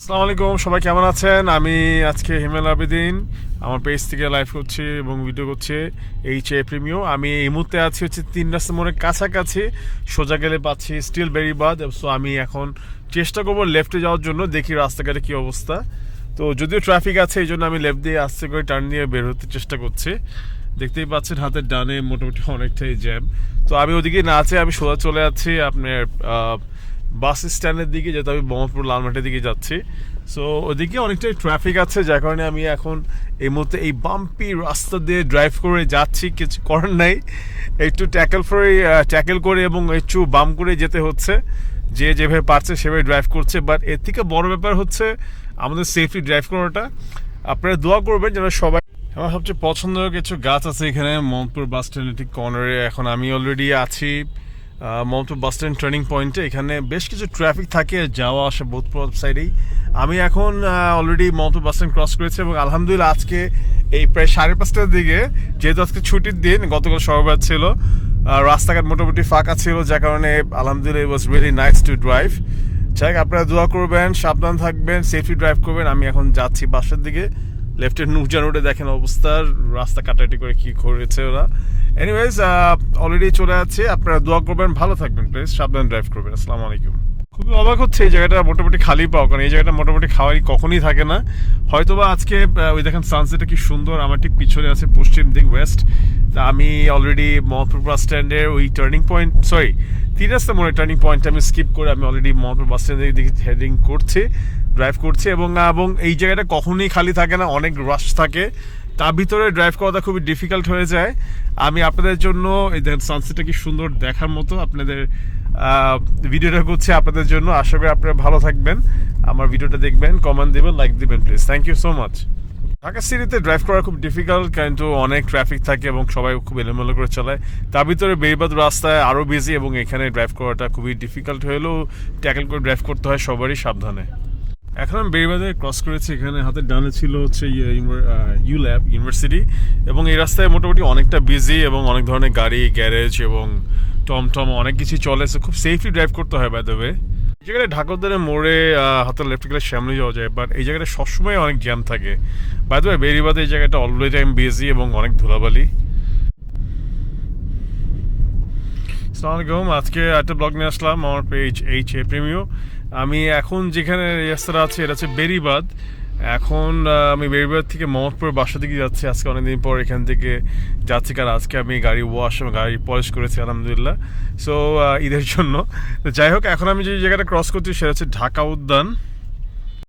আসসালামু আলাইকুম, সবাই কেমন আছেন? আমি আজকে হিমেল আবেদিন আমার পেজ থেকে লাইভ করছি এবং ভিডিও করছি এইচ এ প্রিমিও। আমি এই মুহূর্তে আছি হচ্ছে 3 রাস্তা মোড়ের কাছাকাছি, সোজা গেলে পাচ্ছি স্টিল বেরিবাদ। সো আমি এখন চেষ্টা করবো লেফটে যাওয়ার জন্য, দেখি রাস্তাঘাটে কী অবস্থা। তো যদিও ট্রাফিক আছে এই জন্য আমি লেফট দিয়ে আস্তে করে টার্ন নিয়ে বের হতে চেষ্টা করছি। দেখতেই পাচ্ছেন হাতের ডানে মোটামুটি অনেকটাই জ্যাম। তো আমি ওদিকে না আছে, আমি সোজা চলে যাচ্ছি আপনার বাস স্ট্যান্ডের দিকে, যেহেতু আমি মোহাম্মদপুর লালমাটির দিকে যাচ্ছি। সো ওদিকে অনেকটাই ট্রাফিক আছে, যার কারণে আমি এখন এই মুহূর্তে এই বাম্পি রাস্তা দিয়ে ড্রাইভ করে যাচ্ছি। কিছু করার নাই, একটু ট্যাকেল করে এবং একটু বাম করে যেতে হচ্ছে। যে যেভাবে পারছে সেভাবে ড্রাইভ করছে, বাট এর থেকে বড় ব্যাপার হচ্ছে আমাদের সেফলি ড্রাইভ করাটা। আপনারা দোয়া করবেন যেন সবাই। আমার সবচেয়ে পছন্দের কিছু গাছ আছে এখানে মোহাম্মদপুর বাস স্ট্যান্ডের ঠিক কর্নারে। এখন আমি অলরেডি আছি মোহাম্মদপুর বাস স্ট্যান্ড টার্নিং পয়েন্টে। এখানে বেশ কিছু ট্রাফিক থাকে, যাওয়া আসা বোথ সাইডেই। আমি এখন already Mohammadpur bus stand cross করেছি এবং আলহামদুলিল্লাহ আজকে এই প্রায় 5:30টার দিকে, যেহেতু আজকে ছুটির দিন, গতকাল শনিবার ছিল, রাস্তাঘাট মোটামুটি ফাঁকা ছিল, যার কারণে আলহামদুলিল্লাহ it was really nice to drive. যাই আপনারা দোয়া করবেন, সাবধান থাকবেন, সেফলি ড্রাইভ করবেন। আমি এখন যাচ্ছি বাসের দিকে। লেফটের নূরজান রোডে দেখেন অবস্থার রাস্তা কাটাকাটি করে কি করেছে ওরা। এনিওয়েজ অলরেডি চলে যাচ্ছে। আপনারা দোয়া করবেন, ভালো থাকবেন, প্লিজ সাবধান ড্রাইভ করবেন। আসসালামু আলাইকুম। খুবই অবাক হচ্ছে এই জায়গাটা মোটামুটি খালি পাও, কারণ এই জায়গাটা মোটামুটি খাওয়াই কখনই থাকে না। হয়তোবা আজকে ওই দেখেন সানসেটটা কি সুন্দর। আমার ঠিক পিছনে আছে পশ্চিম দিক ওয়েস্ট। তা আমি অলরেডি মোহাম্মদপুর বাস স্ট্যান্ডের ওই টার্নিং পয়েন্ট, সরি 3 রাস্তা মোড়ের টার্নিং পয়েন্টটা আমি স্কিপ করে আমি অলরেডি মোহাম্মদপুর বাস স্ট্যান্ডের দিকে হেডিং করছি, ড্রাইভ করছি। এবং এই জায়গাটা কখনোই খালি থাকে না, অনেক রাশ থাকে। তার ভিতরে ড্রাইভ করাটা খুবই ডিফিকাল্ট হয়ে যায়। আমি আপনাদের জন্য এই দেখেন সানসেটটা কি সুন্দর দেখার মতো আপনাদের ভিডিওটা করছি আপনাদের জন্য। আশা করি আপনারা ভালো থাকবেন, আমার ভিডিওটা দেখবেন, কমেন্ট দেবেন, লাইক দিবেন please. Thank you so much. Dhaka সিটিতে ড্রাইভ করা খুব ডিফিকাল্ট, কিন্তু অনেক ট্রাফিক থাকে এবং সবাই খুব এলোমেলো করে চালায়। তার ভিতরে বেরিবাদ রাস্তায় আরও বিজি এবং এখানে ড্রাইভ করাটা খুবই ডিফিকাল্ট হলেও ট্যাকেল করে ড্রাইভ করতে হয় সবারই সাবধানে। এখন আমি বেরিবাদে ক্রস করেছি। এখানে হাতের ডানে ছিল হচ্ছে ইউল্যাব ইউনিভার্সিটি, এবং এই রাস্তায় মোটামুটি অনেকটা বিজি এবং অনেক ধরনের গাড়ি, গ্যারেজ এবং টমটম অনেক কিছু চলে। খুব সেফলি ড্রাইভ করতে হয়। বাই দ্য ওয়ে, এই জায়গায় ঢাকার মোড়ে হাতের লেফট গেলে শ্যামলি যাওয়া যায়, বাট এই জায়গাটা সবসময় অনেক জ্যাম থাকে। বাই দ্য ওয়ে, বেরিবাদে এই জায়গাটা অলওয়ে টাইম বিজি এবং অনেক ধুলাবালি। আসসালামু আলাইকুম। আজকে একটা ব্লগ নিয়ে আসলাম আমার পেজ এইচ এ প্রিমিও। আমি এখন যেখানে রাস্তাটা আছে এটা হচ্ছে বেরিবাদ। এখন আমি বেরিবাদ থেকে মোহাম্মদপুর বাসা দিকে যাচ্ছি। আজকে অনেকদিন পর এখান থেকে যাচ্ছি, কারণ আজকে আমি গাড়ি ওয়াশ এবং গাড়ি পলিশ করেছি আলহামদুলিল্লাহ। সো ঈদের জন্য। যাই হোক, এখন আমি যে জায়গাটা ক্রস করছি সেটা হচ্ছে ঢাকা উদ্যান।